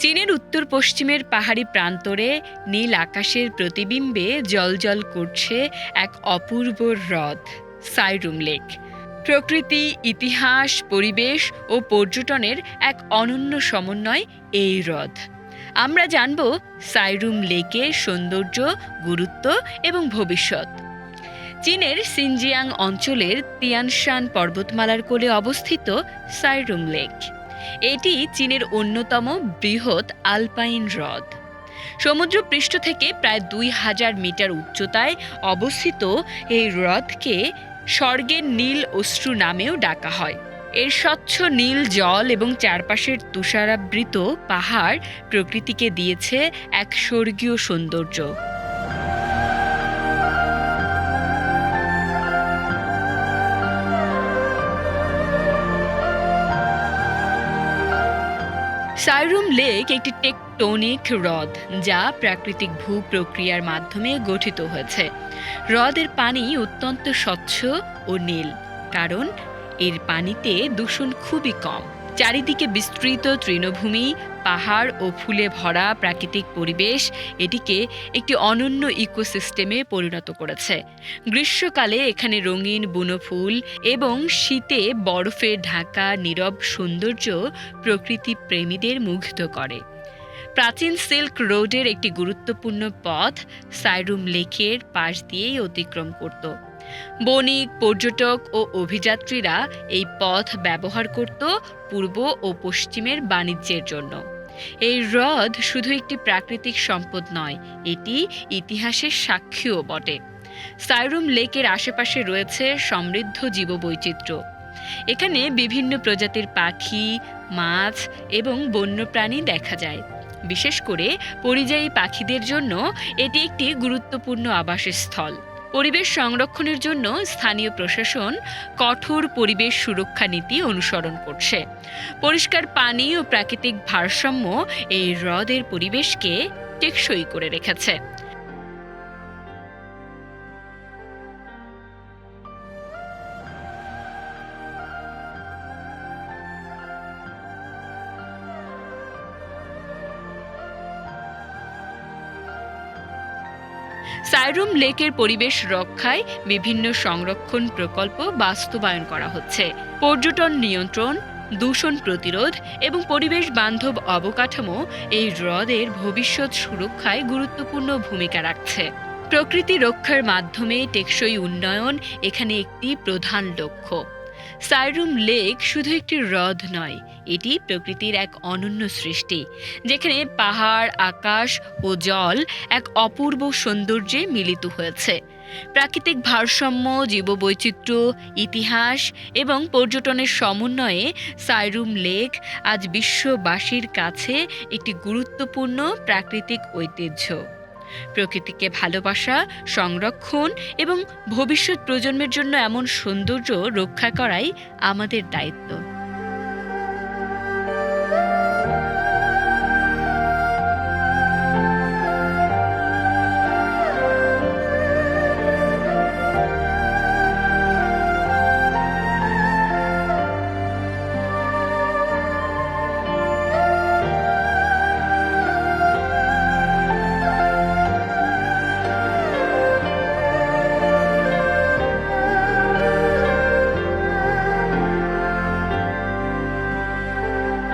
চীনের উত্তর পশ্চিমের পাহাড়ি প্রান্তরে নীল আকাশের প্রতিবিম্বে জ্বলজ্বল করছে এক অপূর্ব হ্রদ সাইরুম লেক। প্রকৃতি, ইতিহাস, পরিবেশ ও পর্যটনের এক অনন্য সমন্বয় এই হ্রদ। আমরা জানব সাইরুম লেকের সৌন্দর্য, গুরুত্ব এবং ভবিষ্যৎ। চীনের সিনজিয়াং অঞ্চলের তিয়ানশান পর্বতমালার কোলে অবস্থিত সাইরুম লেক। এটি চীনের অন্যতম বৃহৎ আলপাইন হ্রদ। সমুদ্রপৃষ্ঠ থেকে প্রায় 2000 মিটার উচ্চতায় অবস্থিত এই হ্রদকে স্বর্গের নীল অশ্রু নামেও ডাকা হয়। এর স্বচ্ছ নীল জল এবং চারপাশের তুষারাবৃত পাহাড় প্রকৃতিকে দিয়েছে এক স্বর্গীয় সৌন্দর্য। সাইরুম লেক একটি টেকটোনিক হ্রদ যা প্রাকৃতিক ভূপ্রক্রিয়ার মাধ্যমে গঠিত হয়েছে। হ্রদের পানি অত্যন্ত স্বচ্ছ ও নীল, কারণ এর পানিতে দূষণ খুবই কম। চারিদিকে বিস্তৃত তৃণভূমি, পাহাড় ও ফুলে ভরা প্রাকৃতিক পরিবেশ এটিকে একটি অনন্য ইকোসিস্টেমে পরিণত করেছে। গ্রীষ্মকালে এখানে রঙিন বুনো ফুল এবং শীতে বরফে ঢাকা নীরব সৌন্দর্য প্রকৃতি প্রেমীদের মুগ্ধ করে। প্রাচীন সিল্ক রোডের একটি গুরুত্বপূর্ণ পথ সাইরুম লেকের পাশ দিয়েই অতিক্রম করত। বণিক, পর্যটক ও অভিযাত্রীরা এই পথ ব্যবহার করত পূর্ব ও পশ্চিমের বাণিজ্যের জন্য। এই হ্রদ শুধু একটি প্রাকৃতিক সম্পদ নয়, এটি ইতিহাসের সাক্ষীও বটে। সাইরুম লেকের আশেপাশে রয়েছে সমৃদ্ধ জীববৈচিত্র্য। এখানে বিভিন্ন প্রজাতির পাখি, মাছ এবং বন্যপ্রাণী দেখা যায়। বিশেষ করে পরিযায়ী পাখিদের জন্য এটি একটি গুরুত্বপূর্ণ আবাসস্থল। পরিবেশ সংরক্ষণের জন্য স্থানীয় প্রশাসন কঠোর পরিবেশ সুরক্ষা নীতি অনুসরণ করছে। পরিষ্কার পানি ও প্রাকৃতিক ভারসাম্য এই হ্রদের পরিবেশকে টেকসই করে রেখেছে। সাইরুম লেকের পরিবেশ রক্ষায় বিভিন্ন সংরক্ষণ প্রকল্প বাস্তবায়ন করা হচ্ছে। পর্যটন নিয়ন্ত্রণ, দূষণ প্রতিরোধ এবং পরিবেশ বান্ধব অবকাঠামো এই হ্রদের ভবিষ্যৎ সুরক্ষায় গুরুত্বপূর্ণ ভূমিকা রাখছে। প্রকৃতি রক্ষার মাধ্যমে টেকসই উন্নয়ন এখানে একটি প্রধান লক্ষ্য। সাইরুম লেক শুধু একটি হ্রদ নয়, এটি প্রকৃতির এক অনন্য সৃষ্টি, যেখানে পাহাড়, আকাশ ও জল এক অপূর্ব সৌন্দর্যে মিলিত হয়েছে। প্রাকৃতিক ভারসাম্য, জীববৈচিত্র্য, ইতিহাস এবং পর্যটনের সমন্বয়ে সাইরুম লেক আজ বিশ্ববাসীর কাছে একটি গুরুত্বপূর্ণ প্রাকৃতিক ঐতিহ্য। প্রকৃতিকে ভালোবাসা, সংরক্ষণ এবং ভবিষ্যৎ প্রজন্মের জন্য এমন সৌন্দর্য রক্ষা করাই আমাদের দায়িত্ব।